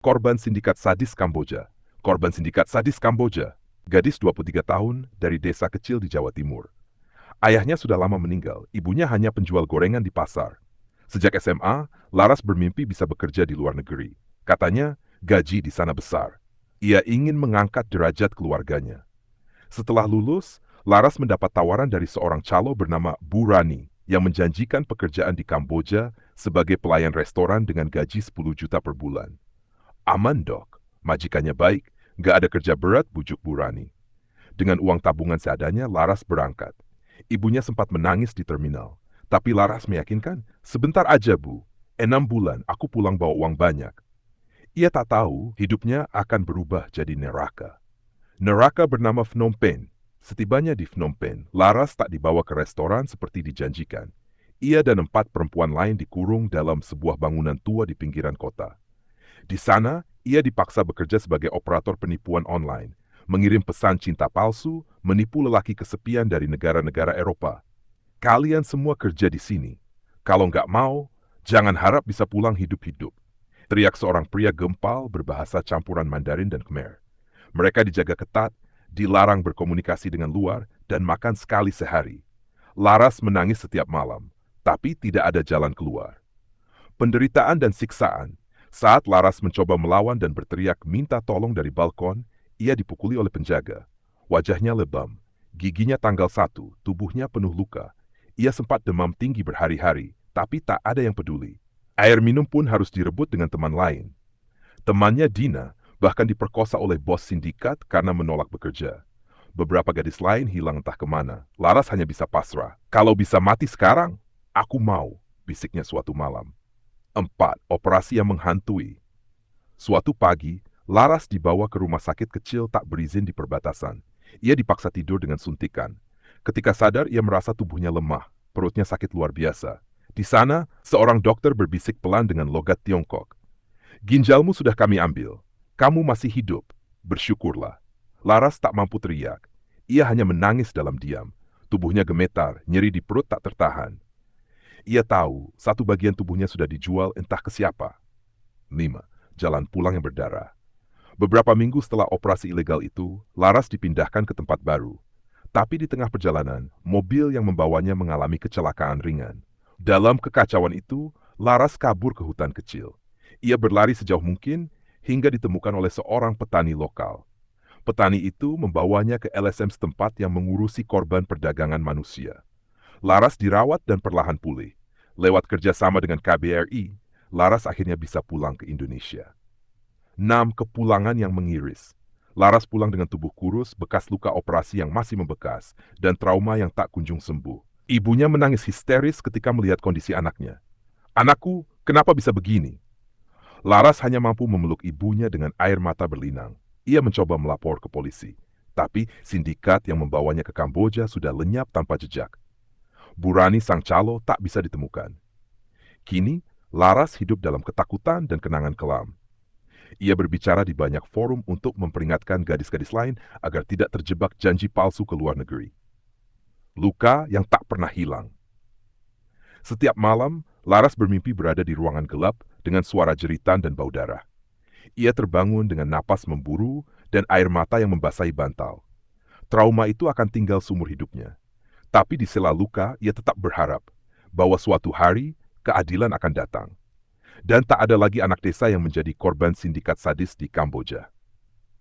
Korban sindikat sadis Kamboja. Korban sindikat sadis Kamboja. Gadis 23 tahun dari desa kecil di Jawa Timur. Ayahnya sudah lama meninggal, ibunya hanya penjual gorengan di pasar. Sejak SMA, Laras bermimpi bisa bekerja di luar negeri. Katanya, gaji di sana besar. Ia ingin mengangkat derajat keluarganya. Setelah lulus, Laras mendapat tawaran dari seorang calo bernama Bu Rani yang menjanjikan pekerjaan di Kamboja sebagai pelayan restoran dengan gaji 10 juta per bulan. Aman dok, majikannya baik, gak ada kerja berat bujuk Bu Rani. Dengan uang tabungan seadanya, Laras berangkat. Ibunya sempat menangis di terminal. Tapi Laras meyakinkan, sebentar aja Bu, 6 bulan aku pulang bawa uang banyak. Ia tak tahu hidupnya akan berubah jadi neraka. Neraka bernama Phnom Penh. Setibanya di Phnom Penh, Laras tak dibawa ke restoran seperti dijanjikan. Ia dan 4 perempuan lain dikurung dalam sebuah bangunan tua di pinggiran kota. Di sana, ia dipaksa bekerja sebagai operator penipuan online, mengirim pesan cinta palsu, menipu lelaki kesepian dari negara-negara Eropa. Kalian semua kerja di sini. Kalau nggak mau, jangan harap bisa pulang hidup-hidup. Teriak seorang pria gempal berbahasa campuran Mandarin dan Khmer. Mereka dijaga ketat, dilarang berkomunikasi dengan luar, dan makan sekali sehari. Laras menangis setiap malam, tapi tidak ada jalan keluar. Penderitaan dan siksaan. Saat Laras mencoba melawan dan berteriak minta tolong dari balkon, ia dipukuli oleh penjaga. Wajahnya lebam, giginya tanggal 1, tubuhnya penuh luka. Ia sempat demam tinggi berhari-hari, tapi tak ada yang peduli. Air minum pun harus direbut dengan teman lain. Temannya Dina bahkan diperkosa oleh bos sindikat karena menolak bekerja. Beberapa gadis lain hilang entah kemana. Laras hanya bisa pasrah. Kalau bisa mati sekarang, aku mau, bisiknya suatu malam. 4. Operasi yang menghantui. Suatu pagi, Laras dibawa ke rumah sakit kecil tak berizin di perbatasan. Ia dipaksa tidur dengan suntikan. Ketika sadar, ia merasa tubuhnya lemah, perutnya sakit luar biasa. Di sana, seorang dokter berbisik pelan dengan logat Tiongkok. Ginjalmu sudah kami ambil. Kamu masih hidup. Bersyukurlah. Laras tak mampu teriak. Ia hanya menangis dalam diam. Tubuhnya gemetar, nyeri di perut tak tertahan. Ia tahu satu bagian tubuhnya sudah dijual entah ke siapa. 5. Jalan pulang yang berdarah. Beberapa minggu setelah operasi ilegal itu, Laras dipindahkan ke tempat baru. Tapi di tengah perjalanan, mobil yang membawanya mengalami kecelakaan ringan. Dalam kekacauan itu, Laras kabur ke hutan kecil. Ia berlari sejauh mungkin hingga ditemukan oleh seorang petani lokal. Petani itu membawanya ke LSM setempat yang mengurusi korban perdagangan manusia. Laras dirawat dan perlahan pulih. Lewat kerjasama dengan KBRI, Laras akhirnya bisa pulang ke Indonesia. 6. Kepulangan yang mengiris. Laras pulang dengan tubuh kurus, bekas luka operasi yang masih membekas, dan trauma yang tak kunjung sembuh. Ibunya menangis histeris ketika melihat kondisi anaknya. Anakku, kenapa bisa begini? Laras hanya mampu memeluk ibunya dengan air mata berlinang. Ia mencoba melapor ke polisi. Tapi sindikat yang membawanya ke Kamboja sudah lenyap tanpa jejak. Bu Rani sang calo tak bisa ditemukan. Kini, Laras hidup dalam ketakutan dan kenangan kelam. Ia berbicara di banyak forum untuk memperingatkan gadis-gadis lain agar tidak terjebak janji palsu ke luar negeri. Luka yang tak pernah hilang. Setiap malam, Laras bermimpi berada di ruangan gelap dengan suara jeritan dan bau darah. Ia terbangun dengan napas memburu dan air mata yang membasahi bantal. Trauma itu akan tinggal seumur hidupnya. Tapi di sela luka, ia tetap berharap bahwa suatu hari keadilan akan datang. Dan tak ada lagi anak desa yang menjadi korban sindikat sadis di Kamboja.